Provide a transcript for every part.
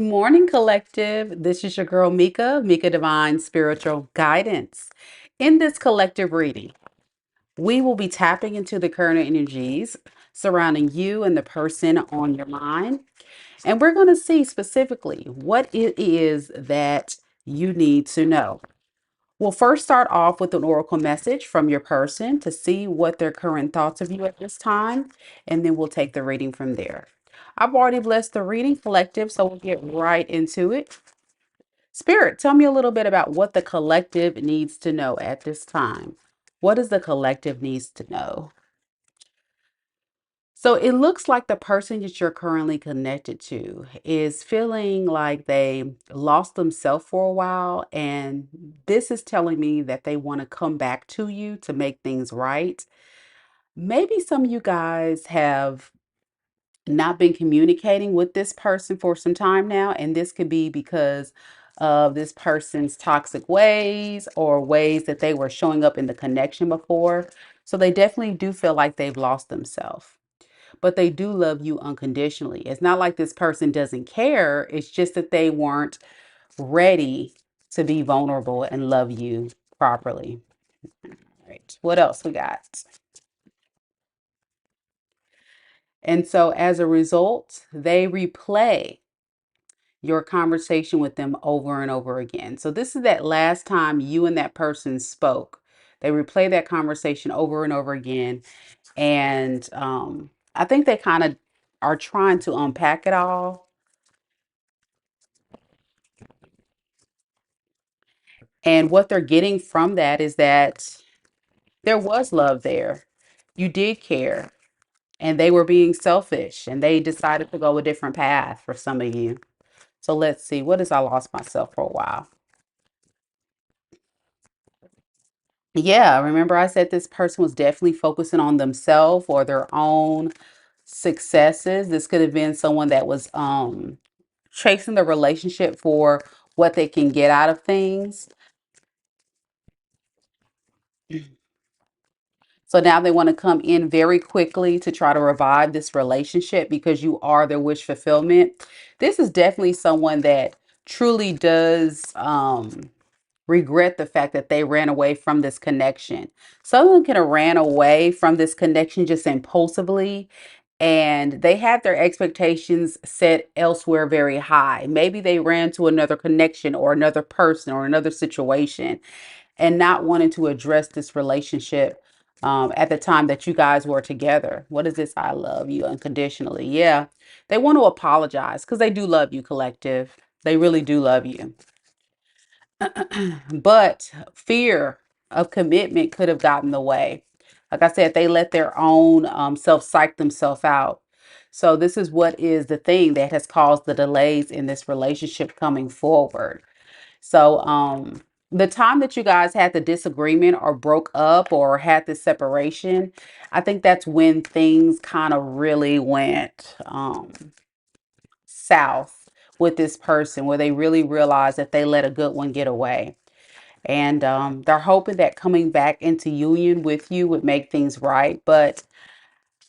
morning, collective. This is your girl, Mika Divine Spiritual Guidance. In this collective reading, we will be tapping into the current energies surrounding you and the person on your mind. And we're going to see specifically what it is that you need to know. We'll first start off with an oracle message from your person to see what their current thoughts of you at this time, and then we'll take the reading from there. I've already blessed the reading collective, so we'll get right into it. Spirit, tell me a little bit about what the collective needs to know at this time. What does the collective needs to know? So it looks like the person that you're currently connected to is feeling like they lost themselves for a while. And this is telling me that they want to come back to you to make things right. Maybe some of you guys have not been communicating with this person for some time now. And this could be because of this person's toxic ways or ways that they were showing up in the connection before. So they definitely do feel like they've lost themselves, but they do love you unconditionally. It's not like this person doesn't care. It's just that they weren't ready to be vulnerable and love you properly. All right. What else we got? And so as a result, they replay your conversation with them over and over again. So this is that last time you and that person spoke. They replay that conversation over and over again. And I think they kind of are trying to unpack it all. And what they're getting from that is that there was love there. You did care. And they were being selfish and they decided to go a different path for some of you. So let's see. What is I lost myself for a while? Yeah, remember I said this person was definitely focusing on themselves or their own successes. This could have been someone that was chasing the relationship for what they can get out of things. So now they want to come in very quickly to try to revive this relationship because you are their wish fulfillment. This is definitely someone that truly does regret the fact that they ran away from this connection. Someone could have ran away from this connection just impulsively, and they had their expectations set elsewhere very high. Maybe they ran to another connection or another person or another situation and not wanting to address this relationship at the time that you guys were together. What is this? I love you unconditionally. Yeah, they want to apologize because they do love you, collective. They really do love you. But fear of commitment could have gotten in the way. Like I said, they let their own self psych themselves out. So this is what is the thing that has caused the delays in this relationship coming forward. So the time that you guys had the disagreement or broke up or had this separation, I think that's when things kind of really went south with this person, where they really realized that they let a good one get away. And they're hoping that coming back into union with you would make things right. But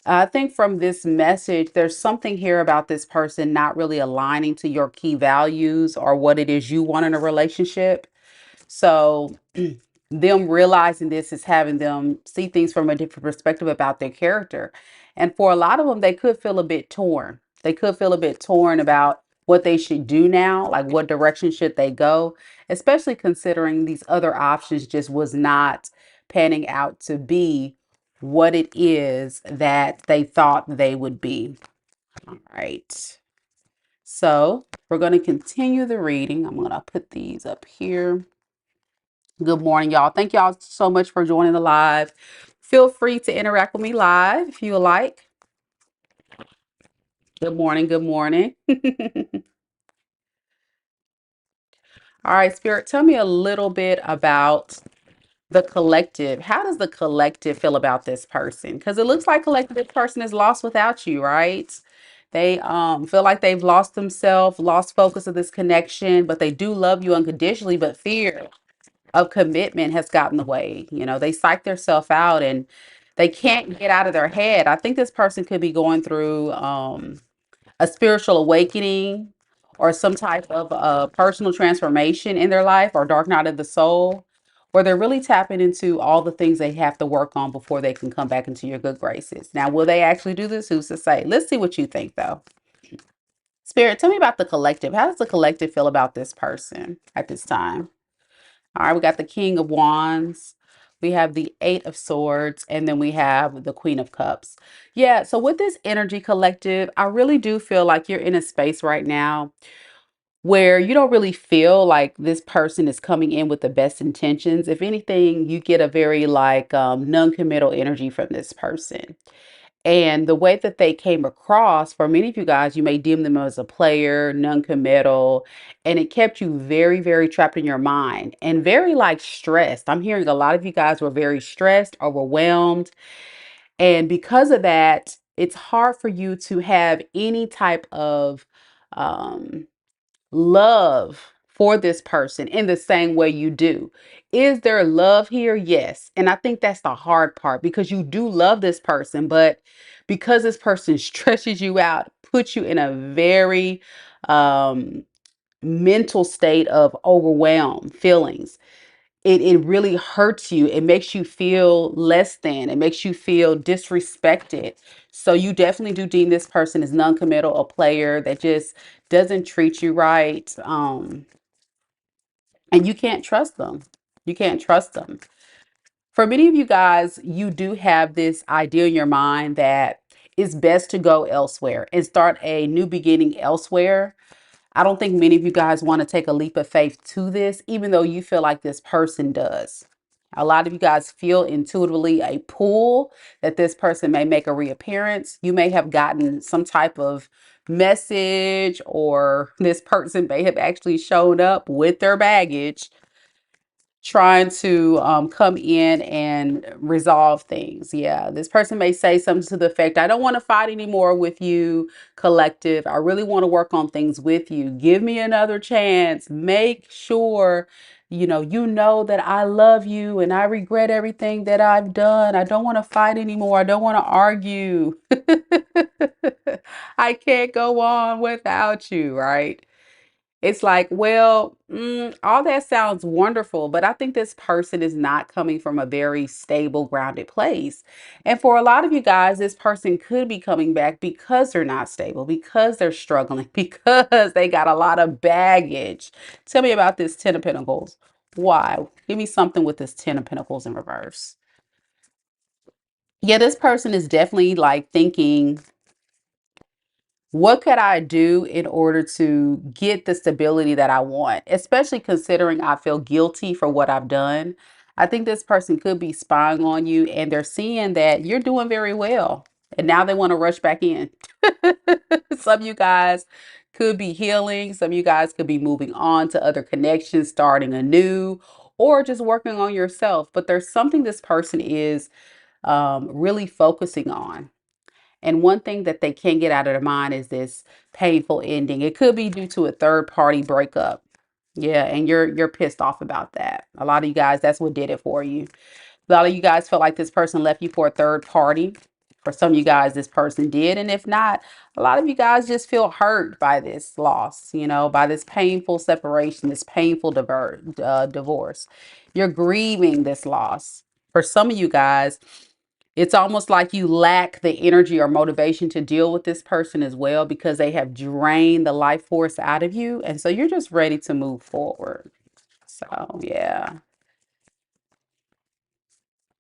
I think from this message, there's something here about this person not really aligning to your key values or what it is you want in a relationship. So them realizing this is having them see things from a different perspective about their character. And for a lot of them, they could feel a bit torn. They could feel a bit torn about what they should do now, like what direction should they go, especially considering these other options just was not panning out to be what it is that they thought they would be. All right. So we're going to continue the reading. I'm going to put these up here. Good morning, y'all. Thank y'all so much for joining the live. Feel free to interact with me live if you would like. Good morning. Good morning. All right, Spirit, tell me a little bit about the collective. How does the collective feel about this person? Because it looks like collective, this person is lost without you, right? They feel like they've lost themselves, lost focus of this connection, but they do love you unconditionally, but fear of commitment has gotten in the way. You know, they psych themselves out and they can't get out of their head. I think this person could be going through a spiritual awakening, or some type of personal transformation in their life or dark night of the soul, where they're really tapping into all the things they have to work on before they can come back into your good graces. Now, will they actually do this? Who's to say? Let's see what you think, though. Spirit, tell me about the collective. How does the collective feel about this person at this time? All right, we got the King of Wands. We have the Eight of Swords, and then we have the Queen of Cups. Yeah, so with this energy collective, I really do feel like you're in a space right now where you don't really feel like this person is coming in with the best intentions. If anything, you get a very like non-committal energy from this person. And the way that they came across, for many of you guys, you may deem them as a player, non-committal, and it kept you very, very trapped in your mind and very like stressed. I'm hearing a lot of you guys were very stressed, overwhelmed. And because of that, it's hard for you to have any type of um, love for this person in the same way you do. Is there love here? Yes. And I think that's the hard part because you do love this person, but because this person stresses you out, puts you in a very um, mental state of overwhelmed feelings. It really hurts you. It makes you feel less than. It makes you feel disrespected. So you definitely do deem this person as non-committal, a player that just doesn't treat you right. And you can't trust them. You can't trust them. For many of you guys, you do have this idea in your mind that it's best to go elsewhere and start a new beginning elsewhere. I don't think many of you guys want to take a leap of faith to this, even though you feel like this person does. A lot of you guys feel intuitively a pull that this person may make a reappearance. You may have gotten some type of message, or this person may have actually showed up with their baggage trying to come in and resolve things. Yeah, this person may say something to the effect, I don't want to fight anymore with you, collective. I really want to work on things with you. Give me another chance. Make sure, you know that I love you and I regret everything that I've done. I don't want to fight anymore. I don't want to argue. I can't go on without you, right? It's like, well, all that sounds wonderful, but I think this person is not coming from a very stable, grounded place. And for a lot of you guys, this person could be coming back because they're not stable, because they're struggling, because they got a lot of baggage. Tell me about this Ten of Pentacles. Why? Give me something with this Ten of Pentacles in reverse. Yeah, this person is definitely like thinking, what could I do in order to get the stability that I want, especially considering I feel guilty for what I've done? I think this person could be spying on you and they're seeing that you're doing very well. And now they want to rush back in. Some of you guys could be healing. Some of you guys could be moving on to other connections, starting anew, or just working on yourself. But there's something this person is really focusing on. And one thing that they can't get out of their mind is this painful ending. It could be due to a third party breakup. Yeah, and you're pissed off about that. A lot of you guys, that's what did it for you. A lot of you guys felt like this person left you for a third party. For some of you guys, this person did. And if not, a lot of you guys just feel hurt by this loss, by this painful separation, this painful divorce. You're grieving this loss. For some of you guys, it's almost like you lack the energy or motivation to deal with this person as well because they have drained the life force out of you. And so you're just ready to move forward. So, yeah.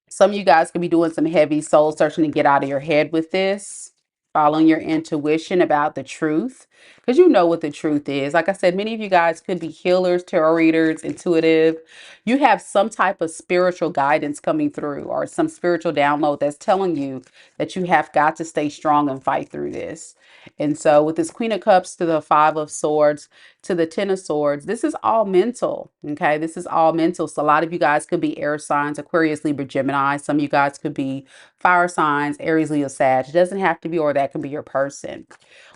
Some of you guys could be doing some heavy soul searching to get out of your head with this, following your intuition about the truth, because you know what the truth is. Like I said, many of you guys could be healers, tarot readers, intuitive. You have some type of spiritual guidance coming through or some spiritual download that's telling you that you have got to stay strong and fight through this. And so with this Queen of Cups to the Five of Swords, to the Ten of Swords, this is all mental. Okay, this is all mental. So a lot of you guys could be air signs, Aquarius, Libra, Gemini. Some of you guys could be fire signs, Aries, Leo, Sag. It doesn't have to be, or that can be your person.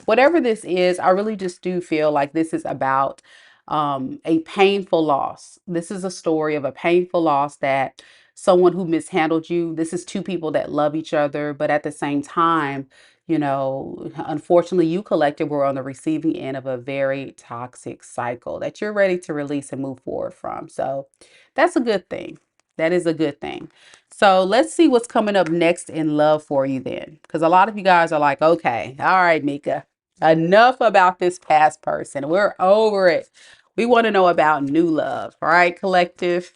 Whatever this is, I really just do feel like this is about a painful loss. This is a story of a painful loss that someone who mishandled you. This is two people that love each other, but at the same time, Unfortunately, you collective were on the receiving end of a very toxic cycle that you're ready to release and move forward from. So that's a good thing. That is a good thing. So let's see what's coming up next in love for you then. Because a lot of you guys are like, okay, all right, Mika, enough about this past person. We're over it. We want to know about new love, all right, collective?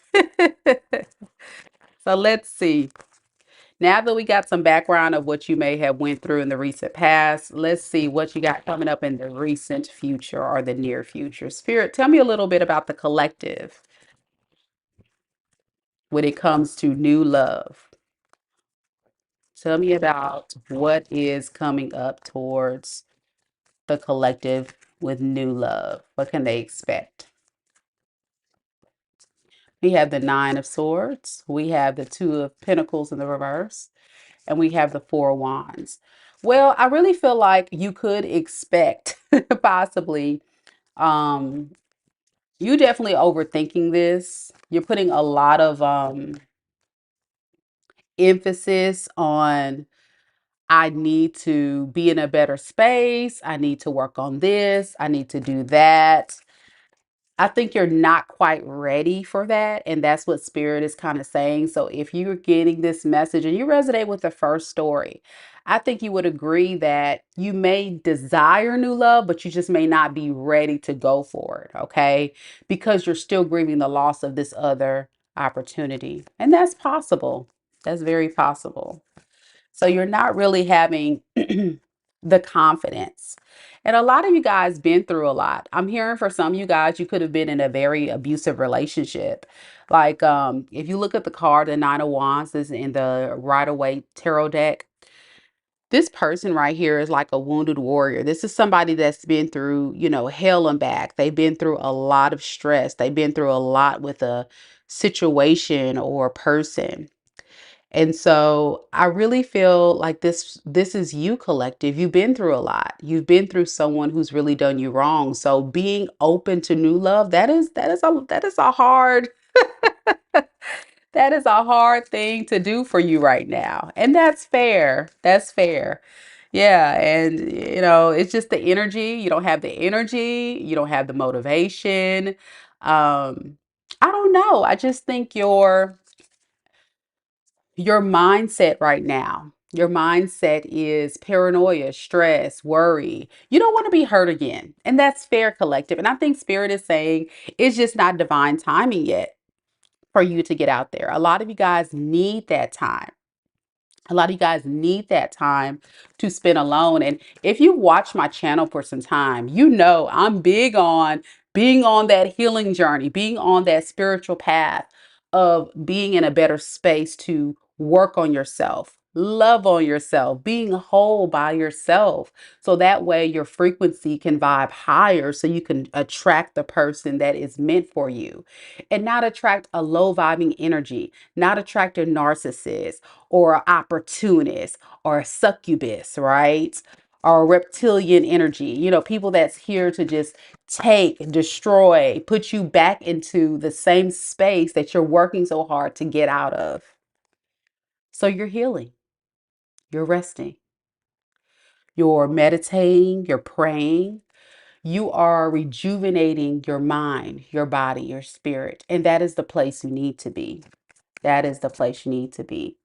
So let's see. Now that we got some background of what you may have went through in the recent past, let's see what you got coming up in the recent future or the near future. Spirit, tell me a little bit about the collective when it comes to new love. Tell me about what is coming up towards the collective with new love. What can they expect? We have the Nine of Swords. We have the Two of Pentacles in the reverse. And we have the Four of Wands. Well, I really feel like you could expect possibly, um, you definitely overthinking this. You're putting a lot of emphasis on I need to be in a better space. I need to work on this. I need to do that. I think you're not quite ready for that. And that's what Spirit is kind of saying. So if you're getting this message and you resonate with the first story, I think you would agree that you may desire new love, but you just may not be ready to go for it. Okay. Because you're still grieving the loss of this other opportunity. And that's possible. That's very possible. So you're not really having the confidence. And a lot of you guys been through a lot. I'm hearing for some of you guys, you could have been in a very abusive relationship. Like if you look at the card, the Nine of Wands is in the Rider-Waite tarot deck. This person right here is like a wounded warrior. This is somebody that's been through, hell and back. They've been through a lot of stress. They've been through a lot with a situation or a person. And so I really feel like this is you collective. You've been through a lot. You've been through someone who's really done you wrong. So being open to new love, that is a hard that is a hard thing to do for you right now. And that's fair. That's fair. Yeah, and it's just the energy. You don't have the energy, you don't have the motivation. I don't know. I just think your mindset right now. Your mindset is paranoia, stress, worry. You don't want to be hurt again. And that's fair, collective. And I think Spirit is saying it's just not divine timing yet for you to get out there. A lot of you guys need that time. A lot of you guys need that time to spend alone. And if you watch my channel for some time, I'm big on being on that healing journey, being on that spiritual path of being in a better space to work on yourself, love on yourself, being whole by yourself. So that way your frequency can vibe higher so you can attract the person that is meant for you and not attract a low vibing energy, not attract a narcissist or opportunist or a succubus, right? Or reptilian energy, people that's here to just take, destroy, put you back into the same space that you're working so hard to get out of. So you're healing, you're resting, you're meditating, you're praying, you are rejuvenating your mind, your body, your spirit. And that is the place you need to be. That is the place you need to be.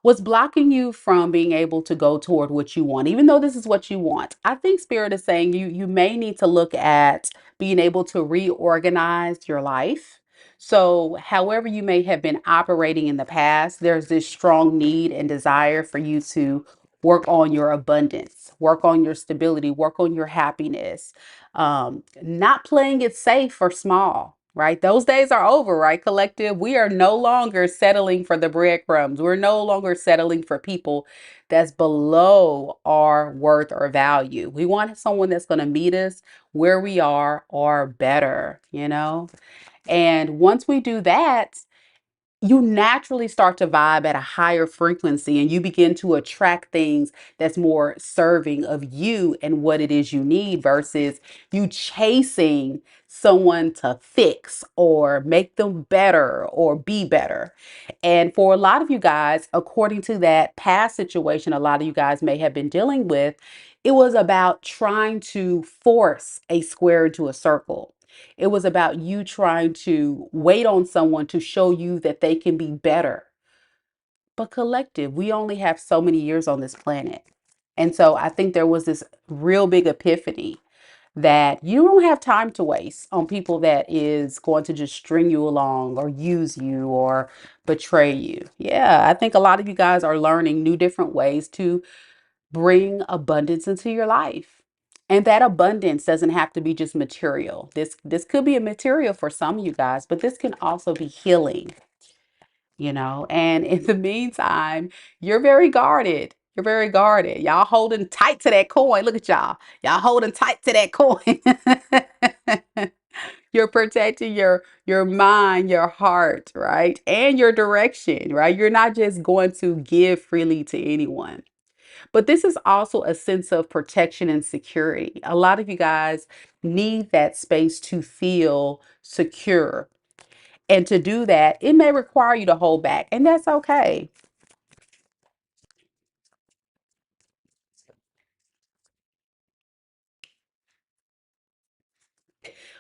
What's blocking you from being able to go toward what you want, even though this is what you want? I think Spirit is saying you may need to look at being able to reorganize your life. So however you may have been operating in the past, there's this strong need and desire for you to work on your abundance, work on your stability, work on your happiness, not playing it safe or small. Right? Those days are over, right, collective? We are no longer settling for the breadcrumbs. We're no longer settling for people that's below our worth or value. We want someone that's going to meet us where we are or better, And once we do that, you naturally start to vibe at a higher frequency and you begin to attract things that's more serving of you and what it is you need versus you chasing someone to fix or make them better or be better. And for a lot of you guys, according to that past situation, a lot of you guys may have been dealing with, it was about trying to force a square into a circle. It was about you trying to wait on someone to show you that they can be better. But collective, we only have so many years on this planet. And so I think there was this real big epiphany that you don't have time to waste on people that is going to just string you along or use you or betray you. Yeah, I think a lot of you guys are learning new different ways to bring abundance into your life. And that abundance doesn't have to be just material. This could be a material for some of you guys, but this can also be healing, you know. And in the meantime, you're very guarded. You're very guarded. Y'all holding tight to that coin. Look at y'all. Y'all holding tight to that coin. You're protecting your mind, your heart, right? And your direction, right? You're not just going to give freely to anyone. But this is also a sense of protection and security. A lot of you guys need that space to feel secure. And to do that, it may require you to hold back, and that's okay.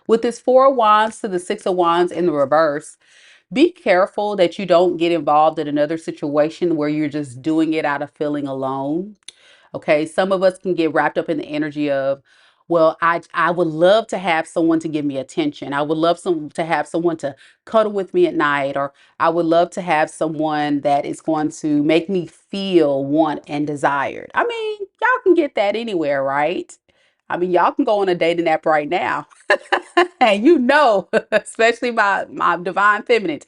With this Four of Wands to the Six of Wands in the reverse, be careful that you don't get involved in another situation where you're just doing it out of feeling alone. Okay, some of us can get wrapped up in the energy of, well, I would love to have someone to give me attention. I would love to have someone to cuddle with me at night, or I would love to have someone that is going to make me feel want and desired. I mean, y'all can get that anywhere, right? I mean, y'all can go on a dating app right now. And you know, especially my divine feminine,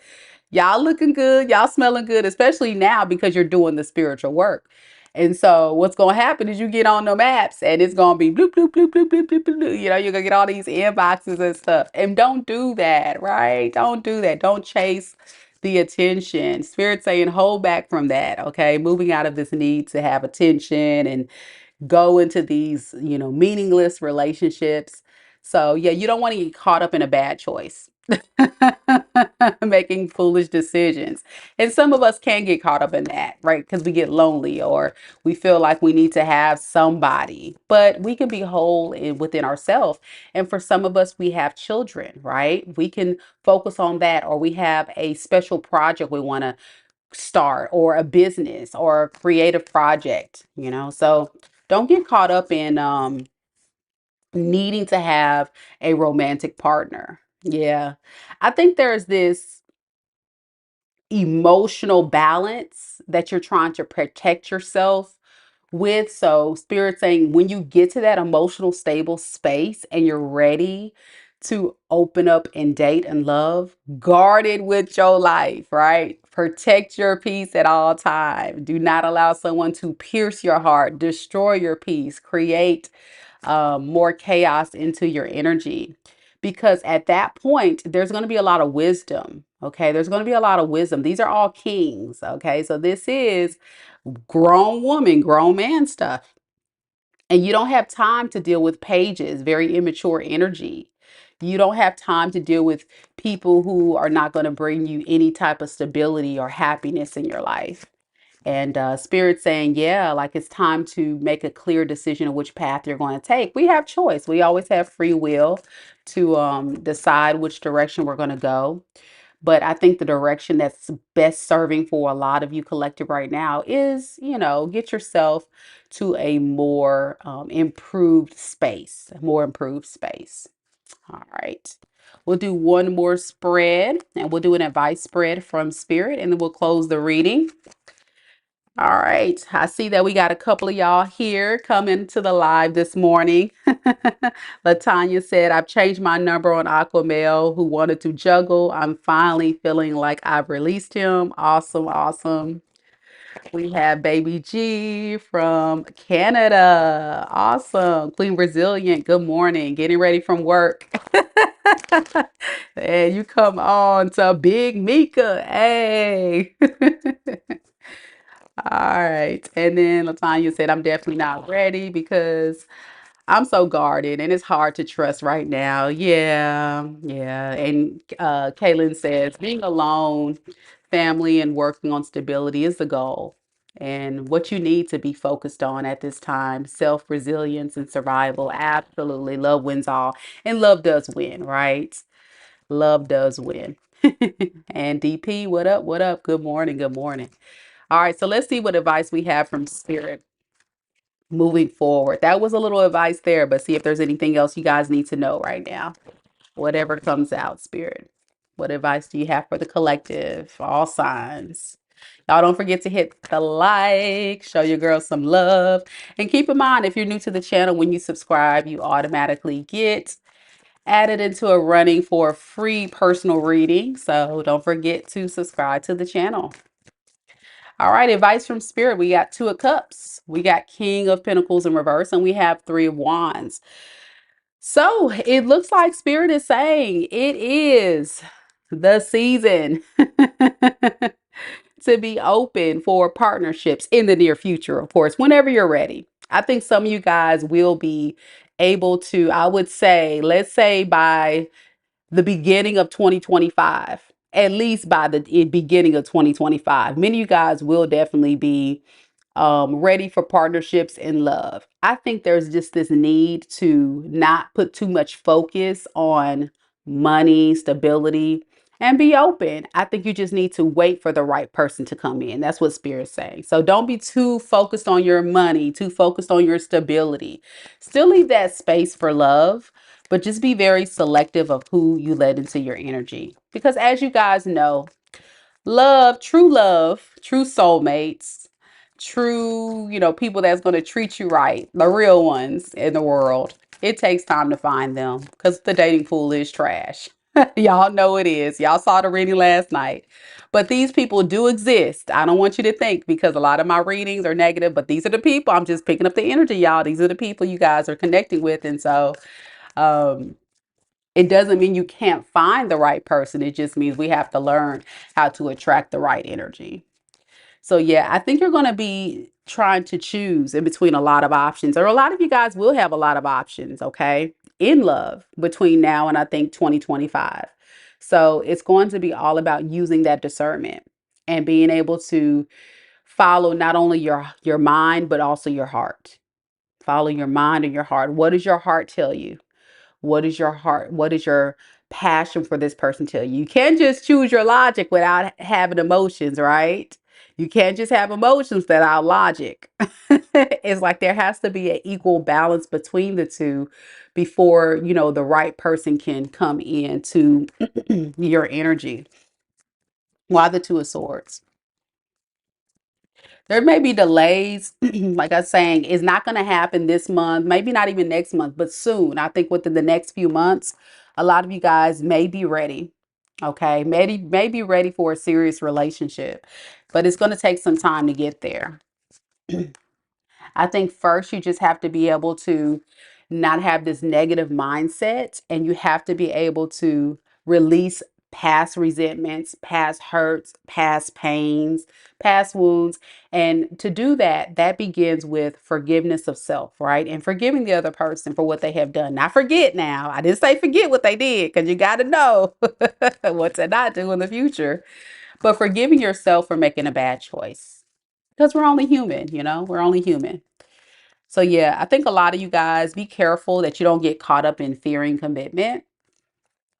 y'all looking good, y'all smelling good, especially now because you're doing the spiritual work. And so what's going to happen is you get on them apps and it's going to be bloop, bloop, bloop, bloop, bloop, bloop, bloop, bloop. You know, you're going to get all these inboxes and stuff. And don't do that, right? Don't do that. Don't chase the attention. Spirit saying hold back from that, okay? Moving out of this need to have attention and go into these, meaningless relationships. So, yeah, you don't want to get caught up in a bad choice. Making foolish decisions. And some of us can get caught up in that, right? Because we get lonely or we feel like we need to have somebody, but we can be whole within ourselves. And for some of us, we have children, right? We can focus on that, or we have a special project we want to start, or a business or a creative project, So don't get caught up in needing to have a romantic partner. Yeah. I think there's this emotional balance that you're trying to protect yourself with. So, Spirit saying when you get to that emotional stable space and you're ready to open up and date and love, guard it with your life, right? Protect your peace at all times. Do not allow someone to pierce your heart, destroy your peace, create more chaos into your energy. Because at that point, there's going to be a lot of wisdom. Okay. There's going to be a lot of wisdom. These are all kings. Okay. So this is grown woman, grown man stuff. And you don't have time to deal with pages, very immature energy. You don't have time to deal with people who are not going to bring you any type of stability or happiness in your life. And Spirit saying, yeah, like it's time to make a clear decision of which path you're going to take. We have choice. We always have free will to decide which direction we're going to go. But I think the direction that's best serving for a lot of you collective right now is, get yourself to a more improved space, a more improved space. All right. We'll do one more spread and we'll do an advice spread from Spirit and then we'll close the reading. All right. I see that we got a couple of y'all here coming to the live this morning. Latanya said, I've changed my number on Aquamel who wanted to juggle. I'm finally feeling like I've released him. Awesome. Awesome. We have Baby G from Canada. Awesome. Queen Resilient. Good morning. Getting ready from work. And you come on to Big Mika. Hey. All right. And then Latanya said, I'm definitely not ready because I'm so guarded and it's hard to trust right now. Yeah. Yeah. And Kaylin says, being alone, family, and working on stability is the goal. And what you need to be focused on at this time, self resilience and survival. Absolutely. Love wins all. And love does win, right? Love does win. And DP, what up? What up? Good morning. Good morning. All right, so let's see what advice we have from Spirit moving forward. That was a little advice there, but see if there's anything else you guys need to know right now. Whatever comes out, Spirit. What advice do you have for the collective? All signs. Y'all don't forget to hit the like, show your girls some love. And keep in mind, if you're new to the channel, when you subscribe, you automatically get added into a running for a free personal reading. So don't forget to subscribe to the channel. All right, advice from Spirit. We got Two of Cups. We got King of Pentacles in reverse, and we have Three of Wands. So it looks like Spirit is saying it is the season to be open for partnerships in the near future, of course, whenever you're ready. I think some of you guys will be able to, I would say, let's say by the beginning of 2025, at least by the beginning of 2025. Many of you guys will definitely be ready for partnerships and love. I think there's just this need to not put too much focus on money, stability, and be open. I think you just need to wait for the right person to come in. That's what Spirit's saying. So don't be too focused on your money, too focused on your stability. Still leave that space for love, but just be very selective of who you let into your energy. Because as you guys know, love, true soulmates, true, people that's going to treat you right, the real ones in the world. It takes time to find them because the dating pool is trash. Y'all know it is. Y'all saw the reading last night. But these people do exist. I don't want you to think because a lot of my readings are negative, but these are the people. I'm just picking up the energy, y'all. These are the people you guys are connecting with. And so, um, it doesn't mean you can't find the right person. It just means we have to learn how to attract the right energy. So yeah, I think you're going to be trying to choose in between a lot of options, or a lot of you guys will have a lot of options, okay, in love between now and I think 2025. So it's going to be all about using that discernment and being able to follow not only your mind but also your heart. Follow your mind and your heart. What does your heart tell you? What is your heart? What is your passion for this person tell you? You can't just choose your logic without having emotions, right? You can't just have emotions without logic. It's like there has to be an equal balance between the two before, the right person can come into your energy. Why the Two of Swords? There may be delays, like I was saying, it's not going to happen this month, maybe not even next month, but soon. I think within the next few months, a lot of you guys may be ready. Okay, may be ready for a serious relationship, but it's going to take some time to get there. I think first you just have to be able to not have this negative mindset, and you have to be able to release past resentments, past hurts, past pains, past wounds. And to do that, that begins with forgiveness of self, right? And forgiving the other person for what they have done. Not forget now. I didn't say forget what they did because you got to know what to not do in the future. But forgiving yourself for making a bad choice. Because we're only human, we're only human. So yeah, I think a lot of you guys be careful that you don't get caught up in fearing commitment.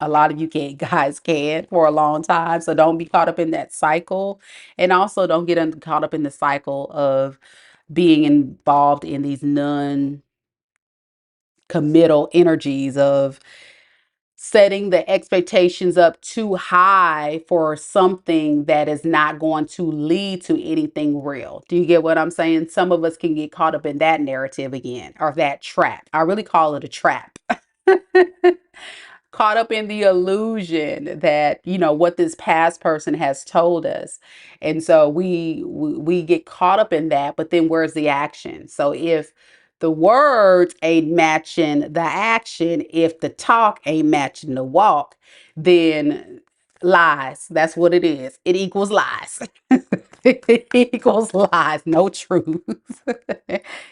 A lot of you can guys can for a long time. So don't be caught up in that cycle. And also don't get caught up in the cycle of being involved in these non-committal energies of setting the expectations up too high for something that is not going to lead to anything real. Do you get what I'm saying? Some of us can get caught up in that narrative again, or that trap. I really call it a trap. Caught up in the illusion that what this past person has told us, and so we get caught up in that, but then where's the action? So if The words ain't matching the action. If the talk ain't matching the walk, then lies. That's what it is. It equals lies. It equals lies, no truth.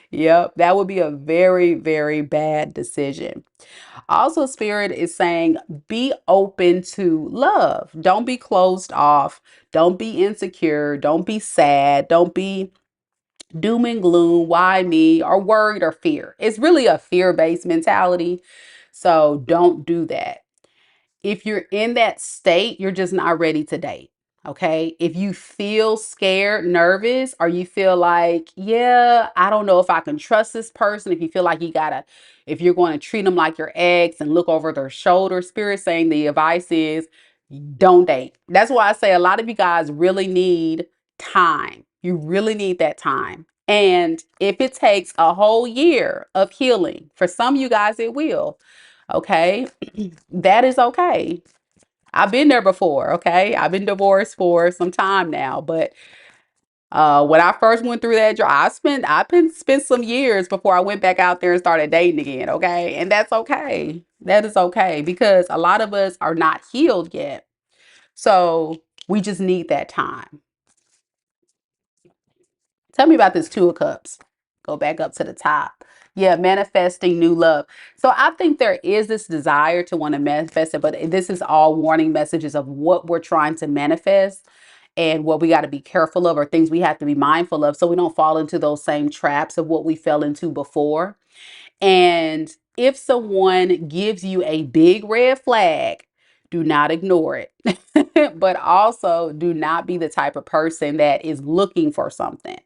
Yep, that would be a very, very bad decision. Also, Spirit is saying be open to love. Don't be closed off. Don't be insecure. Don't be sad. Don't be doom and gloom, why me, or worried or fear. It's really a fear based mentality. So don't do that. If you're in that state, you're just not ready to date. Okay. If you feel scared, nervous, or you feel like, yeah, I don't know if I can trust this person, if you feel like if you're going to treat them like your ex and look over their shoulder, Spirit saying the advice is don't date. That's why I say a lot of you guys really need time. You really need that time. And if it takes a whole year of healing, for some of you guys, it will. Okay. That is okay. I've been there before, okay? I've been divorced for some time now, but when I first went through that drive, I spent some years before I went back out there and started dating again, okay? And that's okay. That is okay because a lot of us are not healed yet. So we just need that time. Tell me about this Two of Cups. Go back up to the top. Yeah, manifesting new love. So I think there is this desire to want to manifest it, but this is all warning messages of what we're trying to manifest and what we got to be careful of or things we have to be mindful of so we don't fall into those same traps of what we fell into before. And if someone gives you a big red flag, do not ignore it. But also do not be the type of person that is looking for something.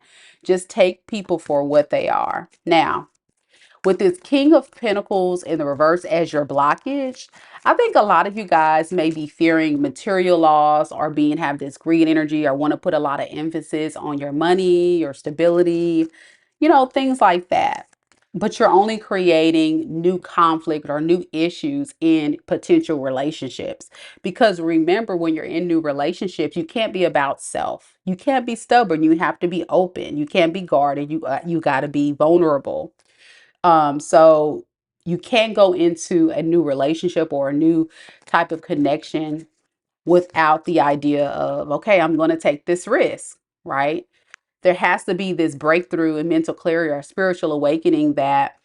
Just take people for what they are. Now, with this King of Pentacles in the reverse as your blockage, I think a lot of you guys may be fearing material loss or have this greed energy or want to put a lot of emphasis on your money, your stability, things like that. But you're only creating new conflict or new issues in potential relationships. Because remember, when you're in new relationships, you can't be about self. You can't be stubborn. You have to be open. You can't be guarded. You got to be vulnerable. So you can't go into a new relationship or a new type of connection without the idea of, okay, I'm going to take this risk, right? There has to be this breakthrough in mental clarity or spiritual awakening that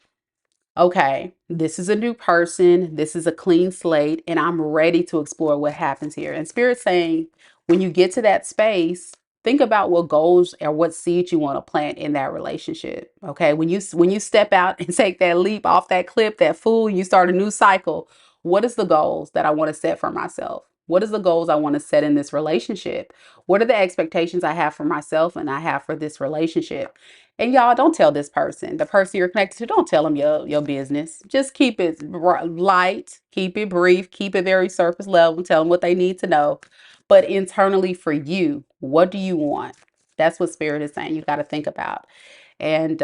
okay, this is a new person, this is a clean slate, and I'm ready to explore what happens here. And Spirit saying, when you get to that space, think about what goals or what seeds you want to plant in that relationship. Okay, when you step out and take that leap off that cliff, that fool, you start a new cycle. What is the goals that I want to set for myself? What is the goals I want to set in this relationship? What are the expectations I have for myself and I have for this relationship? And y'all don't tell this person, the person you're connected to, don't tell them your business. Just keep it light, keep it brief, keep it very surface level, tell them what they need to know. But internally for you, what do you want? That's what Spirit is saying. You got to think about and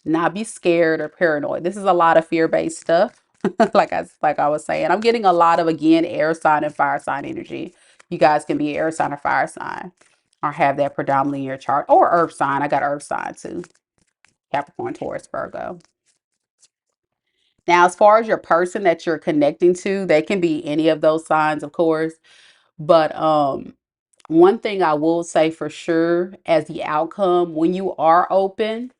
not be scared or paranoid. This is a lot of fear-based stuff. like I was saying, I'm getting a lot of again air sign and fire sign energy. You guys can be air sign or fire sign or have that predominantly in your chart or earth sign. I got earth sign too. Capricorn, Taurus, Virgo. Now, as far as your person that you're connecting to, they can be any of those signs, of course. But one thing I will say for sure as the outcome, when you are open,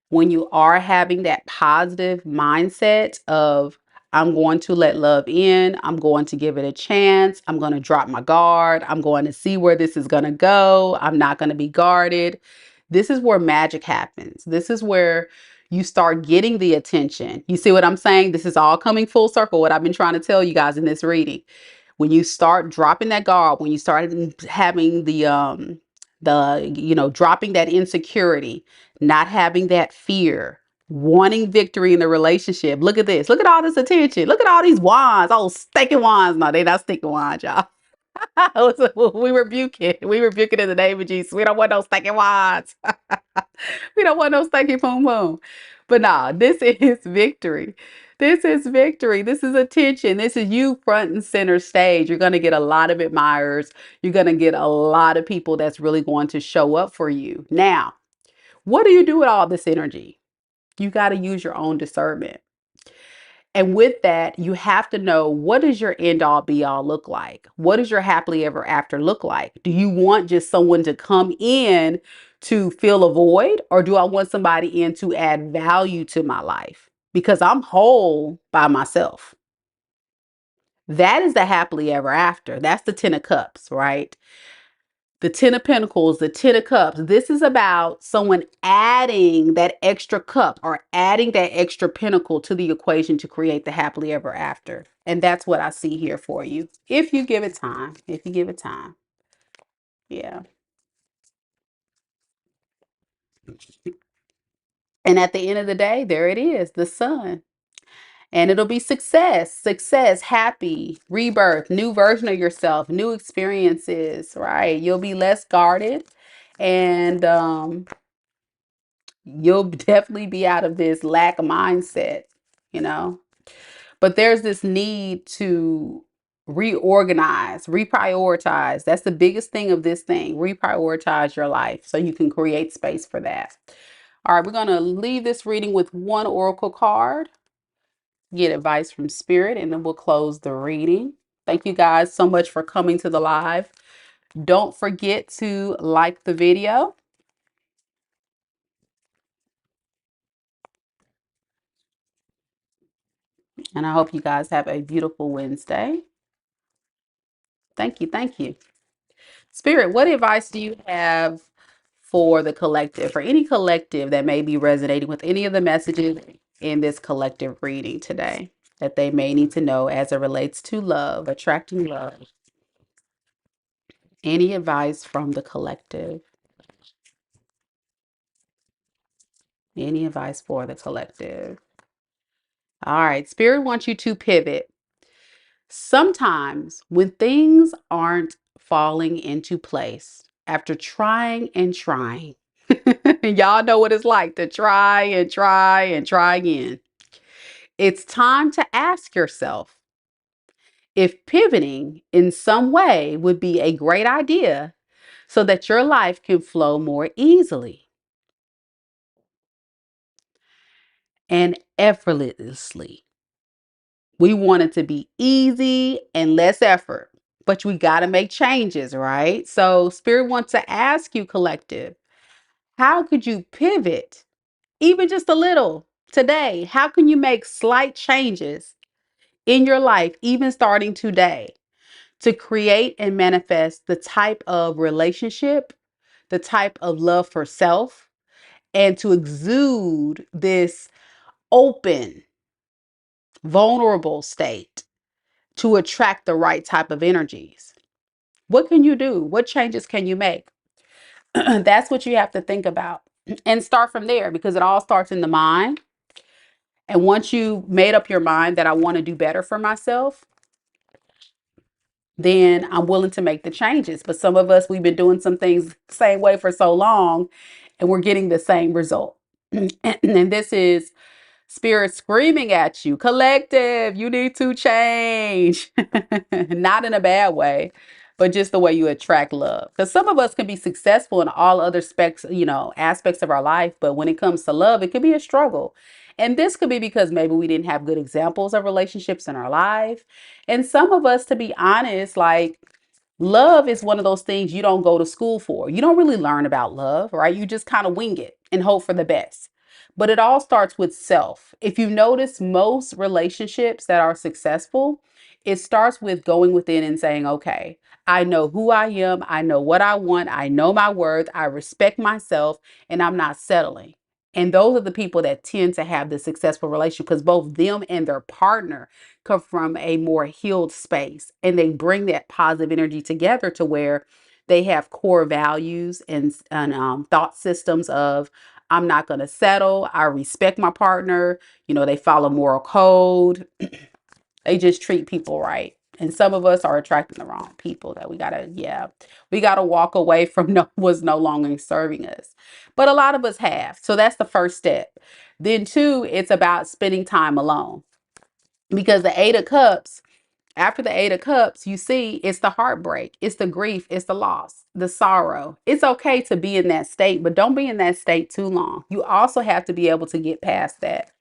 when you are having that positive mindset of I'm going to let love in, I'm going to give it a chance, I'm going to drop my guard, I'm going to see where this is going to go, I'm not going to be guarded. This is where magic happens. This is where you start getting the attention. You see what I'm saying? This is all coming full circle, what I've been trying to tell you guys in this reading. When you start dropping that guard, when you start having dropping that insecurity, not having that fear, wanting victory in the relationship. Look at this. Look at all this attention. Look at all these wands. Oh, stinking wands. No, they not stinking wands, y'all. We rebuke it. We rebuke it in the name of Jesus. We don't want no stinking wands. We don't want no stinking boom boom. But nah, this is victory. This is victory. This is attention. This is you front and center stage. You're going to get a lot of admirers. You're going to get a lot of people that's really going to show up for you. Now, What do you do with all this energy? You got to use your own discernment. And with that, you have to know, what does your end all be all look like? What does your happily ever after look like? Do you want just someone to come in to fill a void, or do I want somebody in to add value to my life? Because I'm whole by myself. That is the happily ever after. That's the 10 of cups, right? The 10 of pentacles, the 10 of cups. This is about someone adding that extra cup or adding that extra pentacle to the equation to create the happily ever after. And that's what I see here for you. If you give it time, if you give it time. Yeah. And at the end of the day, there it is, the sun. And it'll be success, happy, rebirth, new version of yourself, new experiences, right? You'll be less guarded, and you'll definitely be out of this lack mindset, you know. But there's this need to reorganize, reprioritize. That's the biggest thing of this thing. Reprioritize your life so you can create space for that. All right, we're going to leave this reading with one oracle card, get advice from spirit, and then we'll close the reading. Thank you guys so much for coming to the live. Don't forget to like the video. And I hope you guys have a beautiful Wednesday. Thank you. Thank you. Spirit, what advice do you have for the collective, for any collective that may be resonating with any of the messages in this collective reading today that they may need to know as it relates to love, attracting love? Any advice from the collective? Any advice for the collective? All right, Spirit wants you to pivot. Sometimes when things aren't falling into place after trying and trying, y'all know what it's like to try and try and try again. It's time to ask yourself if pivoting in some way would be a great idea so that your life can flow more easily and effortlessly. We want it to be easy and less effort, but we got to make changes, right? So, Spirit wants to ask you, collective, how could you pivot even just a little today? How can you make slight changes in your life, even starting today, to create and manifest the type of relationship, the type of love for self, and to exude this open, vulnerable state to attract the right type of energies? What can you do? What changes can you make? That's what you have to think about and start from there, because it all starts in the mind. And once you made up your mind that I want to do better for myself, then I'm willing to make the changes. But some of us, we've been doing some things the same way for so long and we're getting the same result. And this is Spirit screaming at you, collective, you need to change. Not in a bad way, but just the way you attract love. Because some of us can be successful in all other aspects of our life, but when it comes to love, it can be a struggle. And this could be because maybe we didn't have good examples of relationships in our life. And some of us, to be honest, like, love is one of those things you don't go to school for. You don't really learn about love, right? You just kind of wing it and hope for the best. But it all starts with self. If you notice, most relationships that are successful, it starts with going within and saying, okay, I know who I am. I know what I want. I know my worth. I respect myself, and I'm not settling. And those are the people that tend to have the successful relationship, because both them and their partner come from a more healed space, and they bring that positive energy together to where they have core values and thought systems of, I'm not going to settle. I respect my partner. They follow moral code. They just treat people right. And some of us are attracting the wrong people that we gotta walk away from was no longer serving us. But a lot of us have. So that's the first step. Then two, it's about spending time alone. Because the Eight of Cups after the Eight of Cups, you see it's the heartbreak, it's the grief, it's the loss, the sorrow. It's okay to be in that state, but don't be in that state too long. You also have to be able to get past that.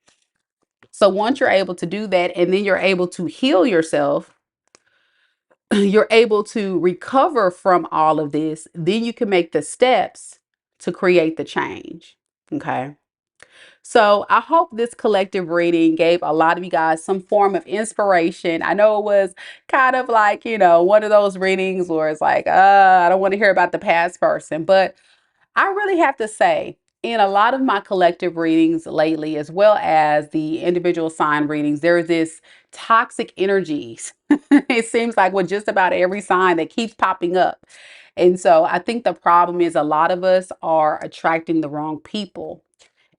So once you're able to do that, and then you're able to heal yourself, you're able to recover from all of this, then you can make the steps to create the change. Okay. So I hope this collective reading gave a lot of you guys some form of inspiration. I know it was kind of like, one of those readings where it's like, I don't want to hear about the past person, but I really have to say, in a lot of my collective readings lately, as well as the individual sign readings, there's this toxic energies. It seems like with just about every sign that keeps popping up. And so I think the problem is a lot of us are attracting the wrong people.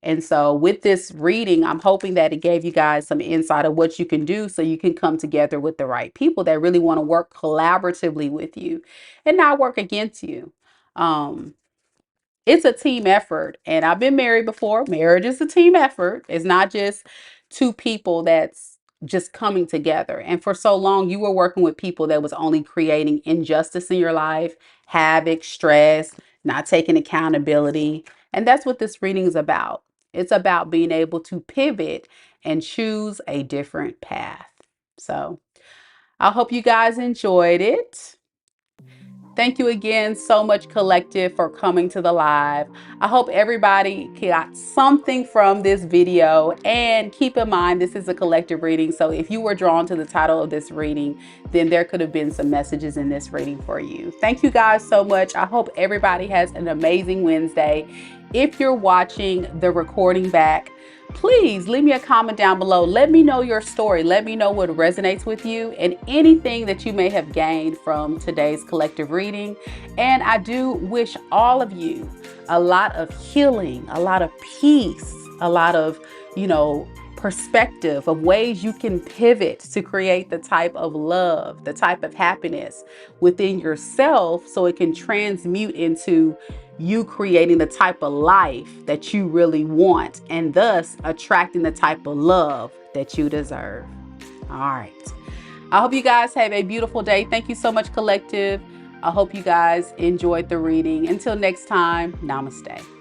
And so with this reading, I'm hoping that it gave you guys some insight of what you can do so you can come together with the right people that really want to work collaboratively with you and not work against you. Um, it's a team effort. And I've been married before. Marriage is a team effort. It's not just two people that's just coming together. And for so long, you were working with people that was only creating injustice in your life, havoc, stress, not taking accountability. And that's what this reading is about. It's about being able to pivot and choose a different path. So I hope you guys enjoyed it. Thank you again so much, Collective, for coming to the live. I hope everybody got something from this video. And keep in mind, this is a collective reading. So if you were drawn to the title of this reading, then there could have been some messages in this reading for you. Thank you guys so much. I hope everybody has an amazing Wednesday. If you're watching the recording back, please leave me a comment down below. Let me know your story. Let me know what resonates with you and anything that you may have gained from today's collective reading. And I do wish all of you a lot of healing, a lot of peace, a lot of, perspective of ways you can pivot to create the type of love, the type of happiness within yourself so it can transmute into you creating the type of life that you really want and thus attracting the type of love that you deserve. All right. I hope you guys have a beautiful day. Thank you so much, Collective. I hope you guys enjoyed the reading. Until next time, namaste.